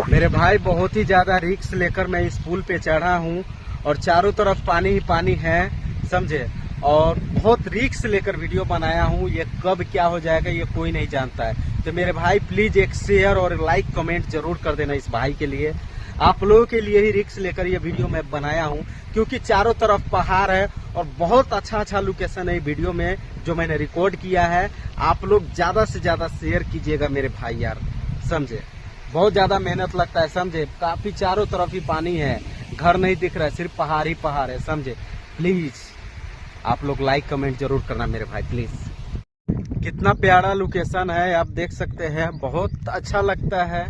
मेरे भाई बहुत ही ज्यादा रिस्क लेकर मैं इस पुल पे चढ़ा हूँ और चारों तरफ पानी ही पानी है, समझे। और बहुत रिस्क लेकर वीडियो बनाया हूँ, ये कब क्या हो जाएगा ये कोई नहीं जानता है। तो मेरे भाई प्लीज एक शेयर और लाइक कमेंट जरूर कर देना इस भाई के लिए। आप लोगों के लिए ही रिस्क लेकर ये वीडियो मैं बनाया हूँ, क्योंकि चारों तरफ पहाड़ है और बहुत अच्छा लोकेशन है वीडियो में जो मैंने रिकॉर्ड किया है। आप लोग ज्यादा से ज्यादा शेयर कीजिएगा मेरे भाई यार, समझे। बहुत ज्यादा मेहनत लगता है, समझे। काफी चारों तरफ ही पानी है, घर नहीं दिख रहा है, सिर्फ पहाड़ ही पहाड़ है, समझे। प्लीज आप लोग लाइक कमेंट जरूर करना मेरे भाई, प्लीज। कितना प्यारा लोकेशन है, आप देख सकते हैं, बहुत अच्छा लगता है।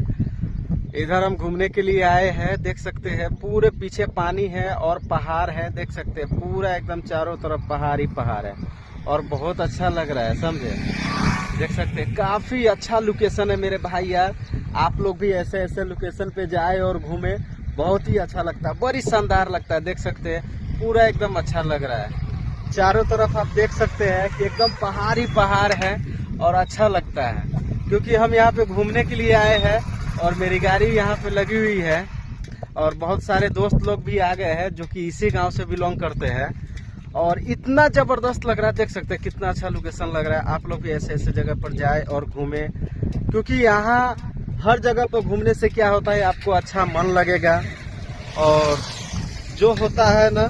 इधर हम घूमने के लिए आए हैं, देख सकते हैं पूरे पीछे पानी है और पहाड़ है, देख सकते हैं पूरा एकदम चारों तरफ पहाड़ ही पहाड़ है और बहुत अच्छा लग रहा है, समझे। देख सकते हैं काफी अच्छा लोकेशन है मेरे भाई यार। आप लोग भी ऐसे ऐसे लोकेशन पे जाए और घूमे, बहुत ही अच्छा लगता है, बड़ी शानदार लगता है। देख सकते हैं पूरा एकदम अच्छा लग रहा है, चारों तरफ आप देख सकते हैं कि एकदम पहाड़ ही पहाड़ है और अच्छा लगता है। क्योंकि हम यहाँ पे घूमने के लिए आए हैं और मेरी गाड़ी यहाँ पे लगी हुई है और बहुत सारे दोस्त लोग भी आ गए हैं जो कि इसी गांव से बिलोंग करते हैं और इतना जबरदस्त लग रहा है, देख सकते हैं कितना अच्छा लोकेशन लग रहा है। आप लोग भी ऐसे ऐसे जगह पर जाए और घूमे, क्योंकि यहाँ हर जगह पर घूमने से क्या होता है, आपको अच्छा मन लगेगा। और जो होता है ना,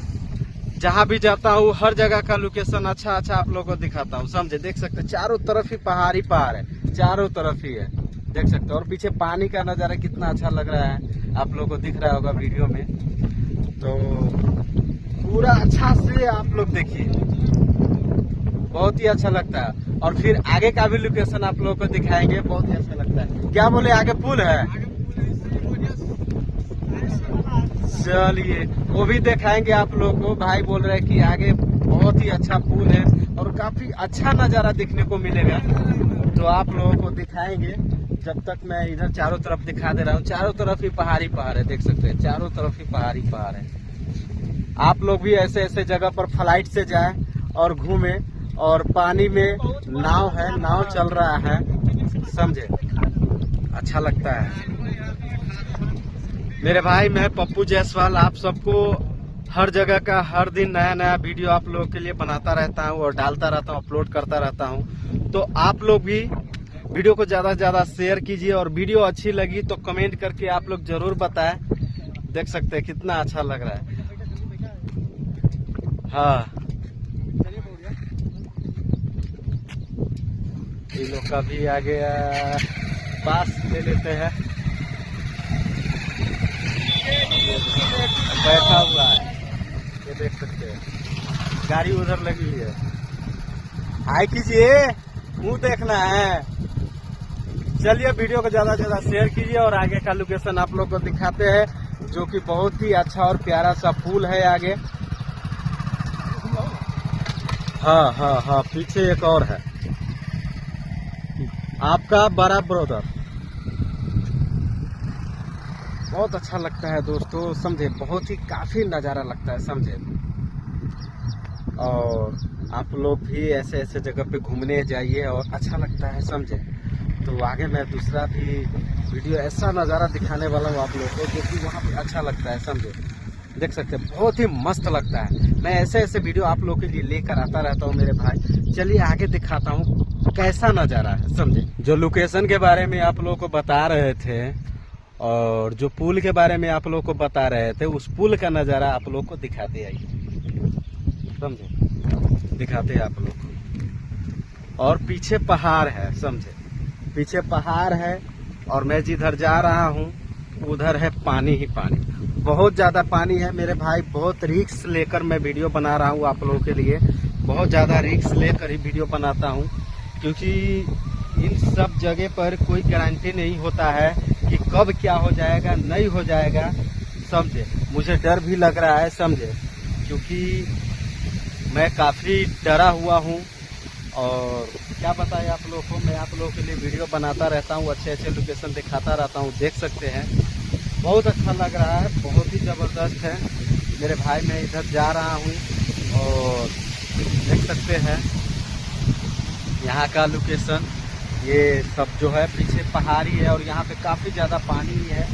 जहाँ भी जाता हूँ हर जगह का लोकेशन अच्छा आप लोगों को दिखाता हूँ, समझे। देख सकते हैं चारों तरफ ही पहाड़ है, चारों तरफ ही है, देख सकते हैं। और पीछे पानी का नजारा कितना अच्छा लग रहा है, आप लोगों को दिख रहा होगा वीडियो में। तो पूरा अच्छा से आप लोग देखिए, बहुत ही अच्छा लगता है। और फिर आगे का भी लोकेशन आप लोगों को दिखाएंगे, बहुत ही अच्छा लगता है। क्या बोले, आगे पुल है, चलिए वो भी दिखाएंगे आप लोगों को। भाई बोल रहे हैं कि आगे बहुत ही अच्छा पुल है और काफी अच्छा नजारा देखने को मिलेगा, तो आप लोगों को दिखाएंगे। जब तक मैं इधर चारों तरफ दिखा दे रहा हूँ, चारों तरफ ही पहाड़ है, देख सकते हैं चारों तरफ ही पहाड़ है। आप लोग भी ऐसे ऐसे जगह पर फ्लाइट से जाए और घूमे। और पानी में नाव है, नाव चल रहा है, समझे, अच्छा लगता है मेरे भाई। मैं पप्पू जायसवाल आप सबको हर जगह का हर दिन नया नया वीडियो आप लोगों के लिए बनाता रहता हूँ और डालता रहता हूँ, अपलोड करता रहता हूँ। तो आप लोग भी वीडियो को ज्यादा से ज्यादा शेयर कीजिए और वीडियो अच्छी लगी तो कमेंट करके आप लोग जरूर बताएं। देख सकते हैं कितना अच्छा लग रहा है। हाँ, ये लोग का भी आ गया, पास ले लेते हैं। बैठा हुआ है, ये देख सकते हैं, गाड़ी उधर लगी हुई है। हाय कीजिए, मुंह देखना है। चलिए वीडियो को ज्यादा से ज्यादा शेयर कीजिए और आगे का लोकेशन आप लोग को दिखाते हैं, जो कि बहुत ही अच्छा और प्यारा सा पुल है आगे। हाँ, पीछे एक और है, आपका बड़ा ब्रदर। बहुत अच्छा लगता है दोस्तों, समझे, बहुत ही काफी नज़ारा लगता है, समझे। और आप लोग भी ऐसे ऐसे जगह पे घूमने जाइए और अच्छा लगता है, समझे। तो आगे मैं दूसरा भी वीडियो ऐसा नज़ारा दिखाने वाला हूँ आप लोगों को, जो कि वहाँ पे अच्छा लगता है, समझे। देख सकते हैं बहुत ही मस्त लगता है। मैं ऐसे ऐसे वीडियो आप लोगों के लिए लेकर आता रहता हूँ मेरे भाई। चलिए आगे दिखाता हूँ कैसा नज़ारा है, समझे। जो लोकेशन के बारे में आप लोगों को बता रहे थे और जो पुल के बारे में आप लोग को बता रहे थे, उस पुल का नज़ारा आप लोग को दिखाते आइए, समझे, दिखाते आप लोग को। और पीछे पहाड़ है, समझे, पीछे पहाड़ है और मैं जिधर जा रहा हूँ उधर है पानी ही पानी, बहुत ज्यादा पानी है मेरे भाई। बहुत रिस्क लेकर मैं वीडियो बना रहा हूँ आप लोगों के लिए, बहुत ज्यादा रिस्क लेकर ही वीडियो बनाता हूँ, क्योंकि इन सब जगह पर कोई गारंटी नहीं होता है कि कब क्या हो जाएगा, नहीं हो जाएगा, समझे। मुझे डर भी लग रहा है, समझे, क्योंकि मैं काफ़ी डरा हुआ हूँ। और क्या बताएं आप लोगों को, मैं आप लोगों के लिए वीडियो बनाता रहता हूँ, अच्छे अच्छे लोकेशन दिखाता रहता हूँ, देख सकते हैं बहुत अच्छा लग रहा है, बहुत ही ज़बरदस्त है मेरे भाई। मैं इधर जा रहा हूँ और देख सकते हैं यहाँ का लोकेशन, ये सब जो है पीछे पहाड़ी है और यहाँ पे काफ़ी ज़्यादा पानी है,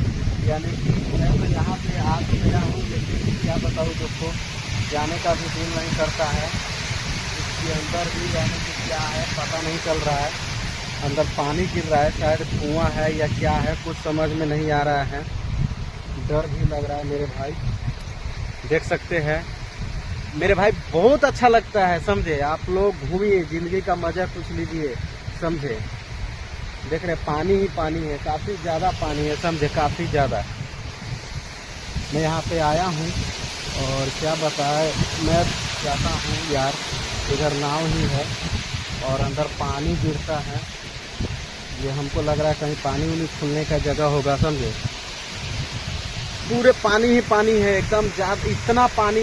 यानी कि मैं तो यहाँ पे आ तो गया हूँ, लेकिन क्या बताऊँ दोस्तों, जाने का भी दिल नहीं करता है। इसके अंदर भी यानी कि क्या है पता नहीं चल रहा है, अंदर पानी गिर रहा है, शायद कुआं है या क्या है, कुछ समझ में नहीं आ रहा है। डर भी लग रहा है मेरे भाई, देख सकते हैं मेरे भाई, बहुत अच्छा लगता है समझे। आप लोग घूमिए, जिंदगी का मजा कुछ लीजिए समझे। देख रहे पानी ही पानी है, काफ़ी ज़्यादा पानी है समझे, काफ़ी ज़्यादा। मैं यहाँ पे आया हूँ और क्या बताए, मैं जाता हूँ यार, इधर नाव ही है और अंदर पानी गिरता है। ये हमको लग रहा है कहीं पानी उनी खुलने का जगह होगा समझे। पूरे पानी ही पानी है एकदम, ज़्यादा इतना पानी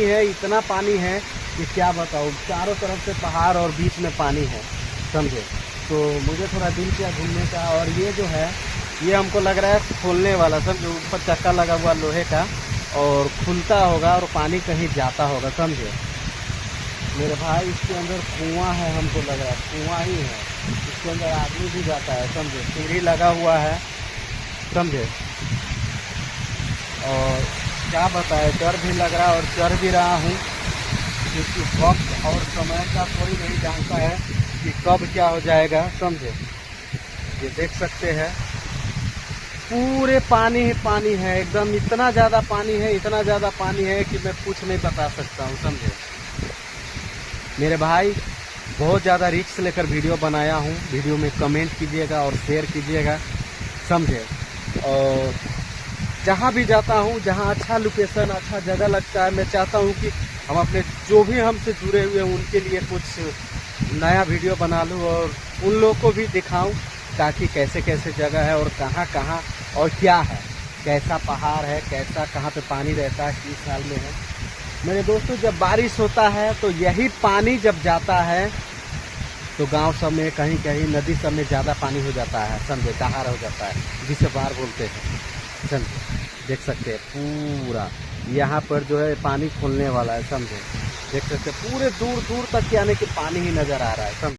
है कि क्या बताऊँ। चारों तरफ से पहाड़ और बीच में पानी है समझे। तो मुझे थोड़ा दिल किया घूमने का, और ये जो है ये हमको लग रहा है खोलने वाला समझे, ऊपर चक्का लगा हुआ लोहे का और खुलता होगा और पानी कहीं जाता होगा समझे मेरे भाई। इसके अंदर कुआं है, हमको लग रहा है कुआं ही है, इसके अंदर आदमी भी जाता है समझे, सीढ़ी लगा हुआ है समझे। और क्या बताए, डर भी लग रहा है और चढ़ भी रहा हूँ, क्योंकि वक्त और समय का कोई नहीं जानता है कि कब क्या हो जाएगा समझे। ये देख सकते हैं पूरे पानी ही पानी है एकदम, इतना ज़्यादा पानी है कि मैं कुछ नहीं बता सकता हूँ समझे मेरे भाई। बहुत ज़्यादा रिस्क लेकर वीडियो बनाया हूँ, वीडियो में कमेंट कीजिएगा और शेयर कीजिएगा समझे। और जहाँ भी जाता हूँ, जहाँ अच्छा लोकेशन, अच्छा जगह लगता है, मैं चाहता हूँ कि हम अपने जो भी हमसे जुड़े हुए हैं उनके लिए कुछ नया वीडियो बना लूँ और उन लोगों को भी दिखाऊं, ताकि कैसे कैसे जगह है और कहाँ कहाँ और क्या है, कैसा पहाड़ है, कैसा कहाँ पे पानी रहता है, किस साल में है। मेरे दोस्तों, जब बारिश होता है तो यही पानी जब जाता है तो गांव सब में, कहीं कहीं नदी सब में ज़्यादा पानी हो जाता है समझे, दहाड़ हो जाता है, जिसे बाढ़ बोलते हैं समझे। देख सकते हैं पूरा यहाँ पर जो है पानी खोलने वाला है समझे, देख सकते हैं पूरे दूर दूर तक यानी कि पानी ही नज़र आ रहा है समझे।